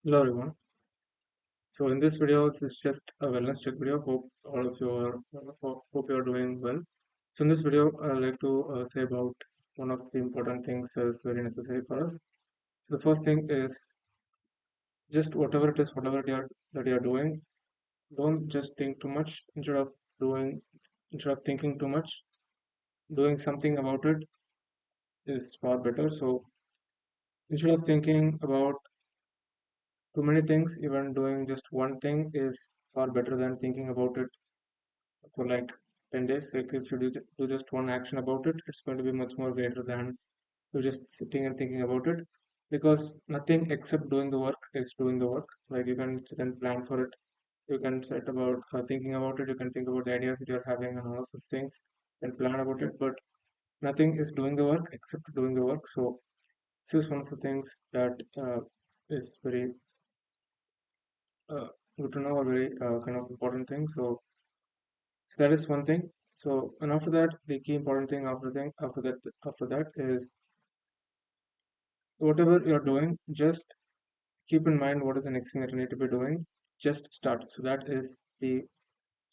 Hello everyone. So in this video, this is just a wellness check video. Hope all of you are hope you are doing well. So in this video, I'd like to say about one of the important things that is very necessary for us. So the first thing is just whatever it is, whatever you are doing, don't just think too much. Instead of thinking too much, doing something about it is far better. So instead of thinking about too many things, even doing just one thing is far better than thinking about it for like 10 days. Like if you do just one action about it, it's going to be much more greater than you just sitting and thinking about it, because nothing except doing the work is doing the work. Like you can sit and plan for it, you can set about thinking about it, you can think about the ideas that you're having and all of those things and plan about it, but nothing is doing the work except doing the work. So this is one of the things that is very uh, good to know, or very kind of important thing. So that is one thing. So and after that, the key important thing after that is whatever you're doing, just keep in mind what is the next thing that you need to be doing. Just start. So that is the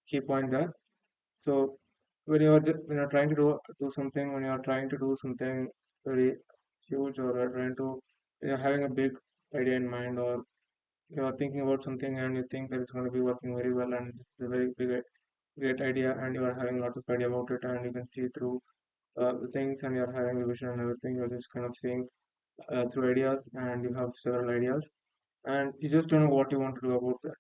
key point there. So when you're trying to do something, when you're trying to do something very huge, or you're trying to you're having a big idea in mind, or you're thinking about something and you think that it's going to be working very well, and this is a very great idea, and you are having lots of idea about it, and you can see through the things, and you're having a vision and everything. You're just kind of seeing through ideas, and you have several ideas, and you just don't know what you want to do about that.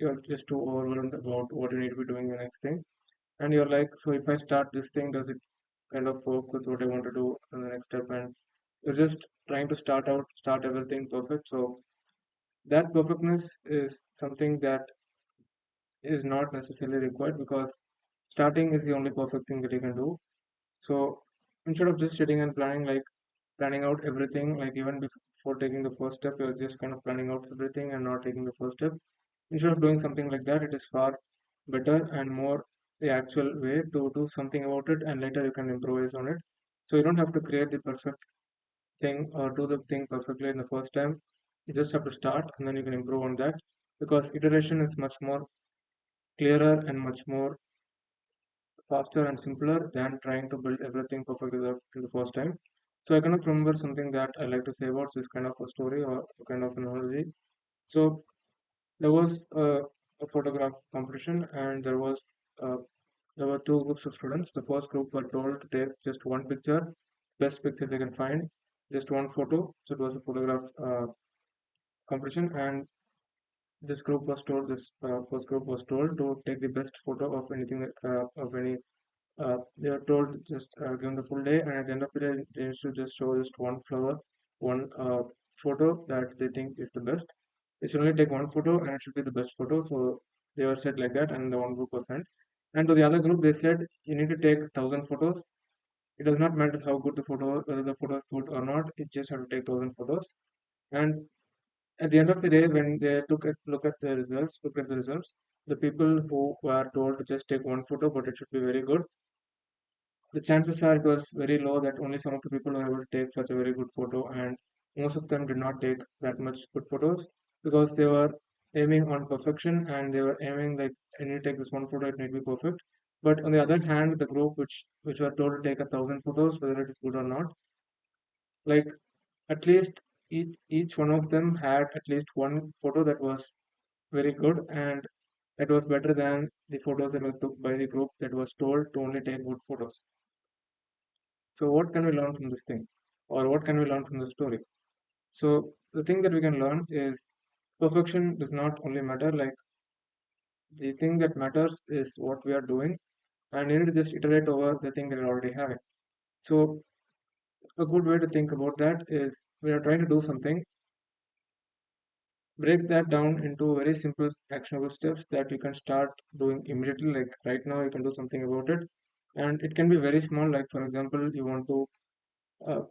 You're just too overwhelmed about what you need to be doing the next thing, and you're like, so if I start this thing, does it kind of work with what I want to do in the next step? And you're just trying to start everything perfect. So that perfectness is something that is not necessarily required, because starting is the only perfect thing that you can do. So instead of just sitting and planning out everything, like even before taking the first step, you're just kind of planning out everything and not taking the first step. Instead of doing something like that, it is far better and more the actual way to do something about it, and later you can improvise on it. So you don't have to create the perfect thing or do the thing perfectly in the first time. You just have to start, and then you can improve on that, because iteration is much more clearer and much more faster and simpler than trying to build everything perfectly the first time. So I kind of remember something that I like to say about this kind of a story or a kind of analogy. So there was a photograph competition, and there were two groups of students. The first group were told to take just one picture, best picture they can find, just one photo. So it was a photograph competition, and this first group was told to take the best photo of anything of any. They are told just given the full day, and at the end of the day, they should just show just one flower, one photo that they think is the best. They should only take one photo, and it should be the best photo. So they were said like that, and the one group was sent. And to the other group, they said you need to take 1,000 photos. It does not matter how good the photo, whether the photo is good or not. It just have to take 1,000 photos. And at the end of the day, when they look at the results, the people who were told to just take one photo, but it should be very good, the chances are it was very low that only some of the people were able to take such a very good photo, and most of them did not take that much good photos, because they were aiming on perfection, and they were aiming like, I need to take this one photo, it need to be perfect. But on the other hand, the group which were told to take 1,000 photos, whether it is good or not, like at least each one of them had at least one photo that was very good, and that was better than the photos that was took by the group that was told to only take good photos. So what can we learn from this thing? Or what can we learn from the story? So the thing that we can learn is perfection does not only matter, like the thing that matters is what we are doing, and you need to just iterate over the thing that you're already having. So a good way to think about that is, when you're trying to do something, break that down into very simple actionable steps that you can start doing immediately. Like right now you can do something about it, and it can be very small. Like for example, you want to want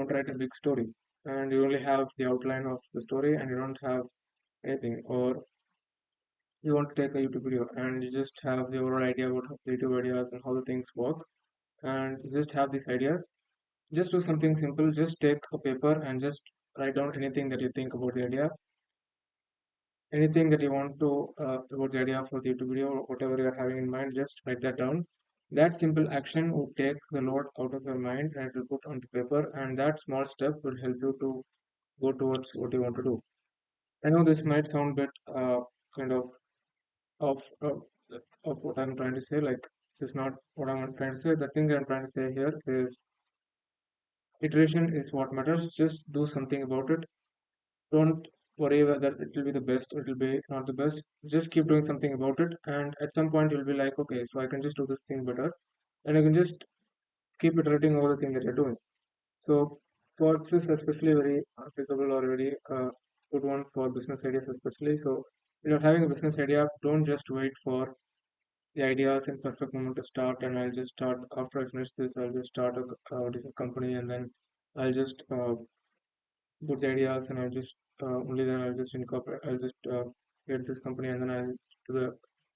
to write a big story, and you only have the outline of the story, and you don't have anything. Or you want to take a YouTube video, and you just have the overall idea about the YouTube ideas and how the things work, and you just have these ideas. Just do something simple. Just take a paper and just write down anything that you think about the idea, anything that you want to about the idea for the YouTube video or whatever you're having in mind, just write that down. That simple action would take the load out of your mind and it will put onto paper, and that small step will help you to go towards what you want to do. I know this might sound a bit kind of of what I'm trying to say. Like, this is not what I'm trying to say. The thing that I'm trying to say here is iteration is what matters. Just do something about it. Don't worry whether it will be the best or it will be not the best. Just keep doing something about it, and at some point you'll be like, okay, so I can just do this thing better, and you can just keep iterating over the thing that you're doing. So for this especially very applicable or very good one for business ideas especially. So when you're having a business idea, don't just wait for the ideas in perfect moment to start, and I'll just start after I finish this. I'll just start a different company, and then I'll just put the ideas, and I'll just only then I'll just incorporate. I'll just create this company, and then I'll do the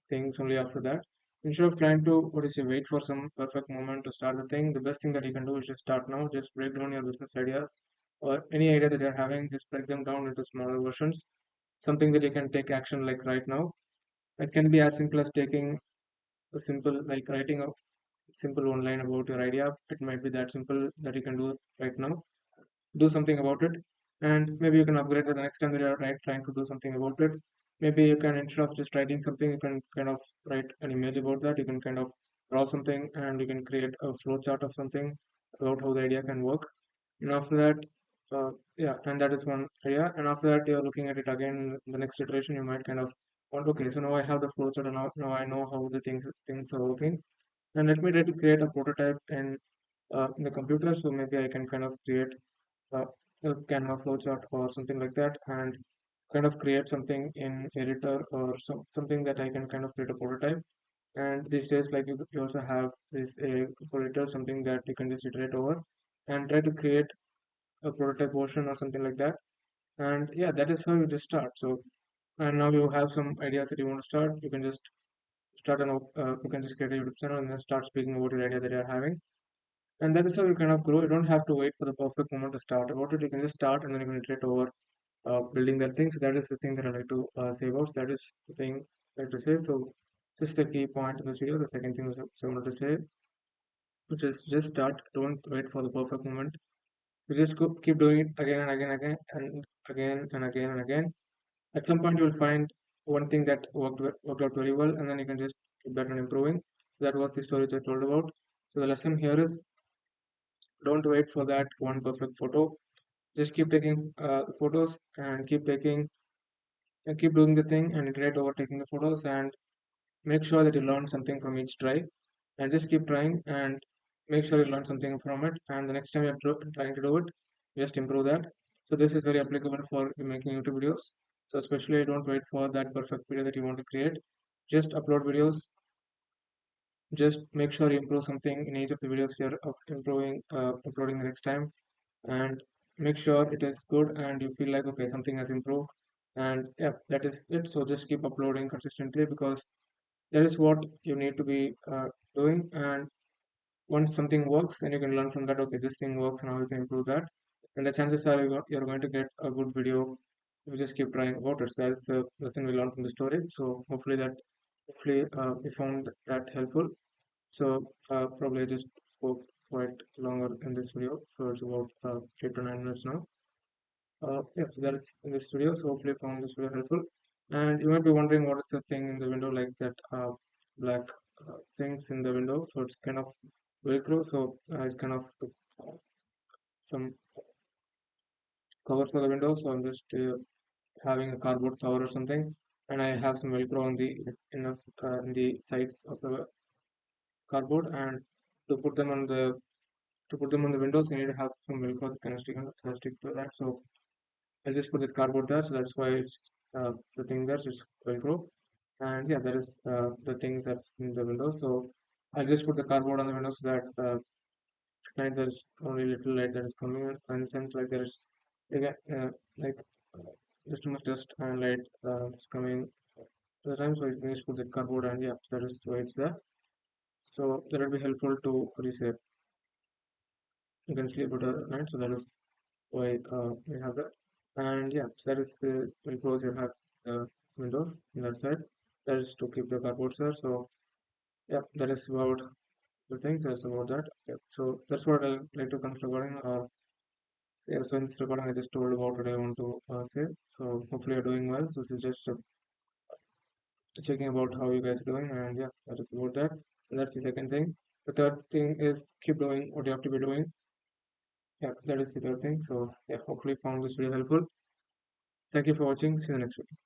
things only after that. Instead of trying to what is you wait for some perfect moment to start the thing, the best thing that you can do is just start now. Just break down your business ideas or any idea that you're having. Just break them down into smaller versions. Something that you can take action like right now. It can be as simple as taking a simple like writing a simple one line about your idea. It might be that simple that you can do right now. Do something about it, and maybe you can upgrade it the next time that you're trying to do something about it. Maybe you can, instead of just writing something, you can kind of write an image about that. You can kind of draw something, and you can create a flow chart of something about how the idea can work. And after that, yeah, and that is one idea. And after that, you're looking at it again in the next iteration. You might kind of want, okay, so now I have the flow chart, and now I know how the things are working, and let me try to create a prototype in the computer. So maybe I can kind of create uh, a Canva flowchart or something like that, and kind of create something in editor or something that I can kind of create a prototype. And these days, like, you also have this a editor, something that you can just iterate over and try to create a prototype version or something like that. And yeah, that is how you just start. So, and now you have some ideas that you want to start, you can just you can just create a YouTube channel and then start speaking about your idea that you're having. And that is how you kind of grow. You don't have to wait for the perfect moment to start about it. You can just start, and then you can iterate over building that thing. So that is the thing that I like to say about. So that is the thing I like to say. So this is the key point in this video. The second thing I wanted to say, which is just start. Don't wait for the perfect moment. You just keep doing it again and again, again and again and again and again. At some point, you will find one thing that worked out very well, and then you can just keep that on improving. So that was the story that I told about. So the lesson here is, don't wait for that one perfect photo. Just keep taking photos, and keep taking and keep doing the thing, and iterate over taking the photos, and make sure that you learn something from each try, and just keep trying and make sure you learn something from it, and the next time you're trying to do it, just improve that. So this is very applicable for making YouTube videos. So especially, don't wait for that perfect video that you want to create. Just upload videos. Just make sure you improve something in each of the videos you're improving uploading the next time, and make sure it is good and you feel like, okay, something has improved. And yeah, that is it. So just keep uploading consistently, because that is what you need to be doing. And once something works, then you can learn from that, okay, this thing works, and now you can improve that, and the chances are you're going to get a good video if you just keep trying about it. So that is the lesson we learned from the story. So hopefully you found that helpful. So probably I just spoke quite longer in this video, so it's about 8 to 9 minutes now. Yeah, so that is in this video. So hopefully you found this video helpful. And you might be wondering, what is the thing in the window, like that black things in the window. So it's kind of Velcro. So it's kind of some cover for the window. So I'm just having a cardboard cover or something, and I have some Velcro on in the sides of the cardboard, and to put them on the windows, you need to have some Velcro that can stick to that. So I'll just put the cardboard there. So that's why it's the thing there. So it's Velcro, and yeah, that is the things that's in the window. So I'll just put the cardboard on the window so that at night there's only little light that is coming in. And in the sense, like, there's like, like just too much dust and light that's coming at the time. So you can just put the cardboard, and yeah, that is why it's there. So that will be helpful to, what do you say, you can sleep better at night. So that is why we have that. And yeah, so that is when close you have windows on that side. That is to keep the cardboards there. So yeah, that is about the thing. That's about that. Yeah. So that's what I like to conclude recording. Yeah, so in this recording, I just told about what I want to say. So hopefully you're doing well. So this is just checking about how you guys are doing, and yeah, that is about that. And that's the second thing. The third thing is keep doing what you have to be doing. Yeah, that is the third thing. So yeah, hopefully you found this video helpful. Thank you for watching. See you next video.